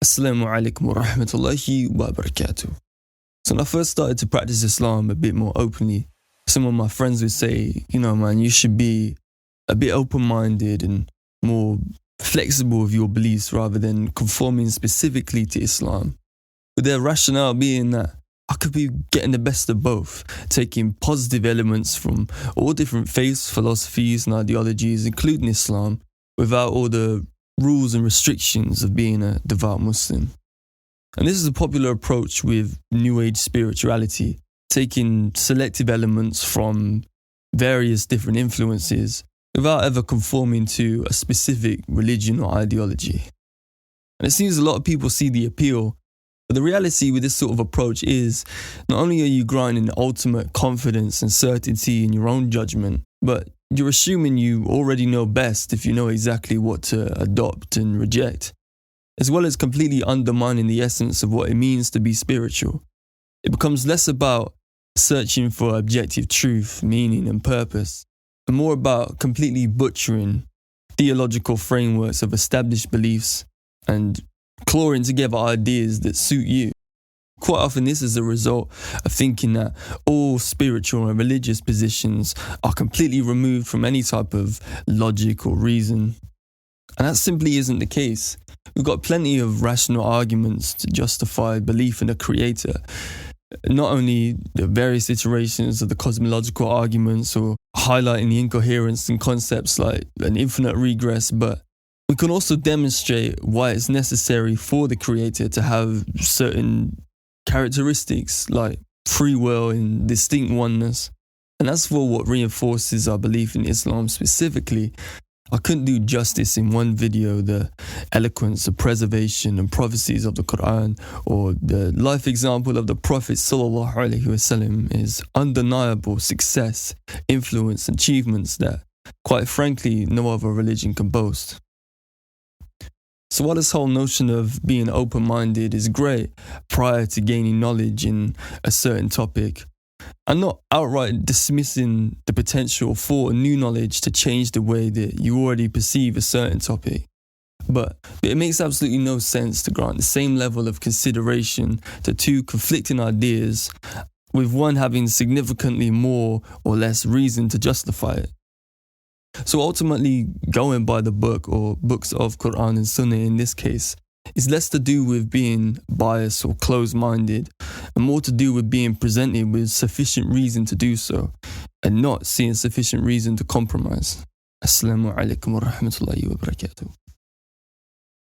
Assalamu alaikum wa rahmatullahi wa barakatuh. So when I first started to practice Islam a bit more openly, some of my friends would say, man, you should be a bit open-minded and more flexible with your beliefs rather than conforming specifically to Islam. With their rationale being that I could be getting the best of both, taking positive elements from all different faiths, philosophies and ideologies, including Islam, without all the rules and restrictions of being a devout Muslim. And this is a popular approach with New Age spirituality, taking selective elements from various different influences without ever conforming to a specific religion or ideology. And it seems a lot of people see the appeal, but the reality with this sort of approach is not only are you granting ultimate confidence and certainty in your own judgment, but you're assuming you already know best if you know exactly what to adopt and reject, as well as completely undermining the essence of what it means to be spiritual. It becomes less about searching for objective truth, meaning and purpose, and more about completely butchering theological frameworks of established beliefs and clawing together ideas that suit you. Quite often this is a result of thinking that all spiritual and religious positions are completely removed from any type of logic or reason. And that simply isn't the case. We've got plenty of rational arguments to justify belief in a creator. Not only the various iterations of the cosmological arguments or highlighting the incoherence in concepts like an infinite regress, but we can also demonstrate why it's necessary for the creator to have certain characteristics like free will and distinct oneness. And as for what reinforces our belief in Islam specifically, I couldn't do justice in one video the eloquence of preservation and prophecies of the Quran, or the life example of the Prophet ﷺ, his undeniable success, influence, and achievements that, quite frankly, no other religion can boast. So while this whole notion of being open-minded is great prior to gaining knowledge in a certain topic, I'm not outright dismissing the potential for new knowledge to change the way that you already perceive a certain topic. But it makes absolutely no sense to grant the same level of consideration to two conflicting ideas, with one having significantly more or less reason to justify it. So ultimately, going by the book or books of Quran and Sunnah in this case is less to do with being biased or closed-minded and more to do with being presented with sufficient reason to do so and not seeing sufficient reason to compromise. Assalamu alaikum wa rahmatullahi wa barakatuh.